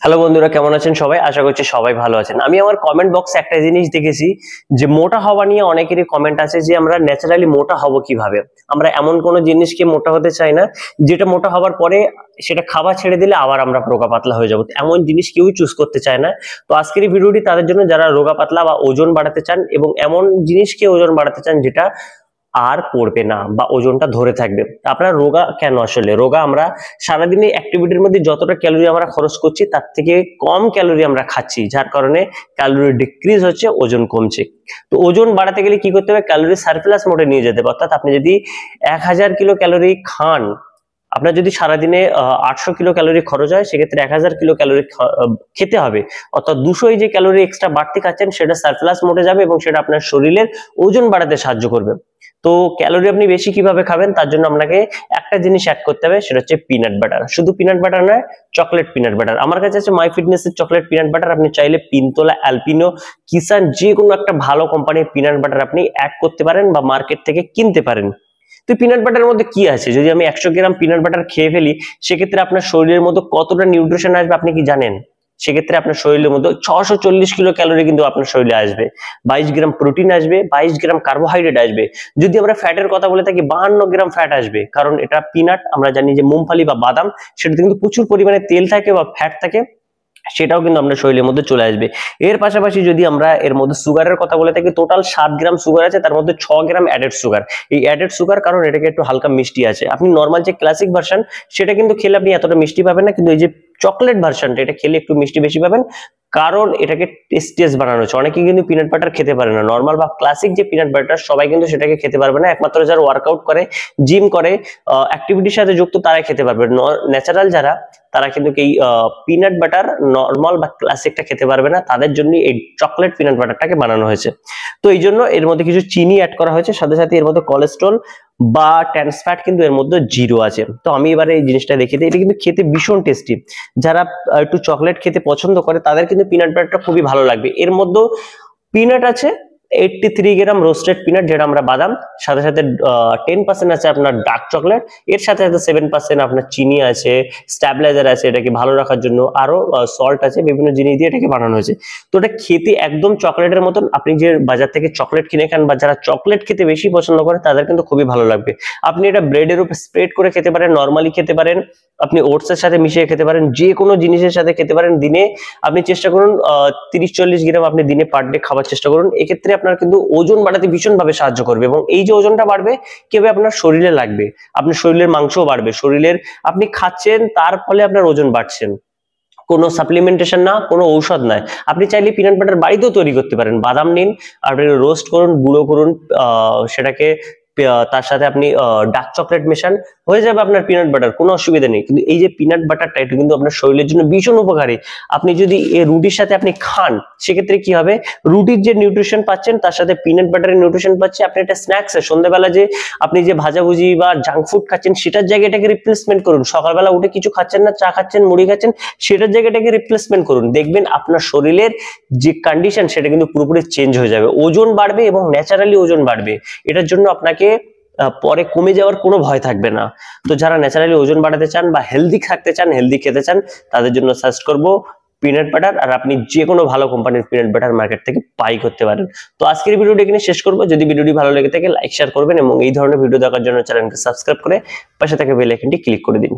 Hello বন্ধুরা, কেমন আছেন সবাই? আশা করছি সবাই ভালো আছেন। আমি আমার কমেন্ট বক্সে একটা জিনিস দেখেছি যে মোটা হওয়া নিয়ে অনেকেরই কমেন্ট আছে যে আমরা ন্যাচারালি মোটা হব কিভাবে। আমরা এমন কোনো জিনিসকে মোটা হতে চাই না যেটা মোটা হওয়ার পরে সেটা খাবার ছেড়ে দিলে আবার আমরা রোগা পাতলা হয়ে যাবো। এমন জিনিস কেউই চুজ করতে চায় না। তো আজকের এই ভিডিওটি তাদের জন্য যারা রোগা পাতলা বা ওজন বাড়াতে চান এবং এমন জিনিসকে ওজন বাড়াতে চান যেটা আর পড়বে না বা ওজনটা ধরে থাকবে। আপনারা রোগা কেন? আসলে রোগা আমরা সারাদিনে অ্যাক্টিভিটির মধ্যে যতটা ক্যালোরি আমরা খরচ করছি তার থেকে কম ক্যালোরি আমরা খাচ্ছি, যার কারণে ক্যালোরি ডিক্রিজ হচ্ছে, ওজন কমছে। তো ওজন বাড়াতে গেলে কি করতে হবে? ক্যালোরি সারপ্লাস মোডে নিয়ে যেতে হবে। অর্থাৎ আপনি যদি 1000 কিলো ক্যালোরি খান, আপনার যদি সারাদিনে 800 কিলো ক্যালোরি খরচ হয়, সেক্ষেত্রে 1000 কিলো ক্যালোরি খেতে হবে। অর্থাৎ 200 যে ক্যালোরি এক্সট্রা বাড়তি খাচ্ছেন সেটা সারপ্লাস মোডে যাবে এবং সেটা আপনার শরীরের ওজন বাড়াতে সাহায্য করবে। তো ক্যালোরি আপনি বেশি কিভাবে খাবেন তার জন্য আপনাকে একটা জিনিস অ্যাড করতে হবে, সেটা হচ্ছে পিনাট বাটার। শুধু পিনাট বাটার নয়, চকলেট পিনাট বাটার। আমার কাছে আছে মাই ফিটনেস এর চকলেট পিনাট বাটার। আপনি চাইলে পিনতোলা, অ্যালপিনো, কিষান যে কোনো একটা ভালো কোম্পানির পিনাট বাটার আপনি অ্যাড করতে পারেন বা মার্কেট থেকে কিনতে পারেন। তো পিনাট বাটারের মধ্যে কি আছে? যদি আমি 100 গ্রাম পিনাট বাটার খেয়ে ফেলি, সেক্ষেত্রে আপনার শরীরের মধ্যে কতটা নিউট্রিশন আসবে আপনি কি জানেন? সেক্ষেত্রে আপনার শরীরের মধ্যে 640 কিলো ক্যালোরি কিন্তু আপনার শরীরে আসবে। 22 গ্রাম প্রোটিন আসবে, 22 গ্রাম কার্বোহাইড্রেট আসবে। যদি আমরা ফ্যাটের কথা বলে থাকি, 52 গ্রাম ফ্যাট আসবে। কারণ এটা পিনাট, আমরা জানি যে মুংফলি বা বাদাম, সেটাতে কিন্তু প্রচুর পরিমাণে তেল থাকে বা ফ্যাট থাকে, সেটাও কিন্তু আপনার শরীরের মধ্যে চলে আসবে। এর পাশাপাশি যদি আমরা এর মধ্যে সুগারের কথা বলে থাকি, টোটাল 7 গ্রাম সুগার আছে, তার মধ্যে 6 গ্রাম অ্যাডেড সুগার। এই অ্যাডেড সুগার কারণ এটাকে একটু হালকা মিষ্টি আছে। আপনি নর্মাল যে ক্লাসিক ভার্সন সেটা কিন্তু খেলে আপনি এতটা মিষ্টি পাবেন না, কিন্তু এই যে চকলেট ভার্সনটা, এটা খেলে একটু মিষ্টি বেশি পাবেন, কারণ এটাকে টেস্টিয়াস বানানো হচ্ছে। অনেকে কিন্তু পিনাট বাটার খেতে পারে না। নর্মাল বা ক্লাসিক যে পিনাট বাটার, সবাই কিন্তু সেটাকে খেতে পারবে না। একমাত্র যারা ওয়ার্কআউট করে, জিম করে, অ্যাক্টিভিটির সাথে যুক্ত, তারাই খেতে পারবে। ন্যাচারাল যারা, তারা কিন্তু এই পিনাট বাটার নর্মাল বা ক্লাসিকটা খেতে পারবে না। তাদের জন্য এই চকলেট পিনাট বাটারটাকে বানানো হয়েছে। তো এই জন্য এর মধ্যে কিছু চিনি অ্যাড করা হয়েছে, সাথে সাথে এর মধ্যে কোলেস্ট্রল বা ট্রান্স ফ্যাট কিন্তু এর মধ্যে 0 আছে। তো আমি এবারে এই জিনিসটা দেখিয়ে দিই। এটা কিন্তু খেতে ভীষণ টেস্টি। যারা একটু চকলেট খেতে পছন্দ করে তাদের কিন্তু পিনাট বাটারটা খুবই ভালো লাগবে। এর মধ্যে পিনাট আছে 83 গ্রাম রোস্টেড পিনাট, যেটা আমরা বাদাম, সাথে সাথে 10% আছে আপনার ডার্ক চকলেট, এর সাথে সাথে 7% আপনার চিনি আছে, স্ট্যাবিলাইজার আছে এটাকে ভালো রাখার জন্য, আরো সল্ট আছে, বিভিন্ন জিনিস দিয়ে এটাকে বানানো হয়েছে। তো এটা খেতে একদম চকলেটের মতন। আপনি যে বাজার থেকে চকলেট কিনে খান বা যারা চকলেট খেতে বেশি পছন্দ করে তাদের কিন্তু খুবই ভালো লাগবে। আপনি এটা ব্রেডের উপর স্প্রেড করে খেতে পারেন, নর্মালি খেতে পারেন, আপনি ওটসের সাথে মিশিয়ে খেতে পারেন, যে কোনো জিনিসের সাথে খেতে পারেন। দিনে আপনি চেষ্টা করুন 30-40 গ্রাম আপনি দিনে পার ডে খাবার চেষ্টা করুন। এক্ষেত্রে আপনার কিন্তু ওজন বাড়াতে ভীষণ ভাবে সাহায্য করবে এবং এই যে ওজনটা বাড়বে কিভাবে? আপনার শরীরে লাগবে, আপনার শরীরের মাংসও বাড়বে, শরীরের আপনি খাচ্ছেন তার ফলে আপনার ওজন বাড়ছেন। কোনো সাপ্লিমেন্টেশন না, কোনো ঔষধ নয়। আপনি চাইলে পিনাট বাটার বাড়িতেও তৈরি করতে পারেন। বাদাম নিন, আপনি রোস্ট করুন, গুঁড়ো করুন, সেটাকে তার সাথে আপনি ডার্ক চকলেট মেশান, হয়ে যাবে আপনার পিনাট বাটার, কোনো অসুবিধা নেই। কিন্তু এই যে পিনাট বাটারটা, এটা কিন্তু আপনার শরীরের জন্য ভীষণ উপকারী। আপনি যদি এই রুটির সাথে আপনি খান, সেক্ষেত্রে কি হবে? রুটির যে নিউট্রিশন পাচ্ছেন তার সাথে পিনাট বাটারের নিউট্রিশন পাচ্ছেন। আপনি একটা স্ন্যাক্স সন্ধ্যাবেলা যে আপনি যে ভাজাভুজি বা জাঙ্ক ফুড খাচ্ছেন, সেটার জায়গায় এটাকে রিপ্লেসমেন্ট করুন। সকালবেলা উঠে কিছু খাচ্ছেন না, চা খাচ্ছেন, মুড়ি খাচ্ছেন, সেটার জায়গায় এটাকে রিপ্লেসমেন্ট করুন। দেখবেন আপনার শরীরের যে কন্ডিশন সেটা কিন্তু পুরোপুরি চেঞ্জ হয়ে যাবে, ওজন বাড়বে এবং ন্যাচারালি ওজন বাড়বে। এটার জন্য আপনাকে পরে কমে যাওয়ার কোনো ভয় থাকবে না। তো যারা ন্যাচারালি ওজন বাড়াতে চান বা হেলদি থাকতে চান, হেলদি খেতে চান, তাদের জন্য সাজেস্ট করব পিনাট বাটার। আর আপনি যে কোনো ভালো কোম্পানির পিনাট বাটার মার্কেট থেকে বাই করতে পারেন। তো আজকের ভিডিওটি এখানে শেষ করবো। যদি ভিডিওটি ভালো লেগে থাকে লাইক শেয়ার করবেন এবং এই ধরনের ভিডিও দেখার জন্য চ্যানেলকে সাবস্ক্রাইব করে পাশে থাকা বেল আইকনটি ক্লিক করে দিন।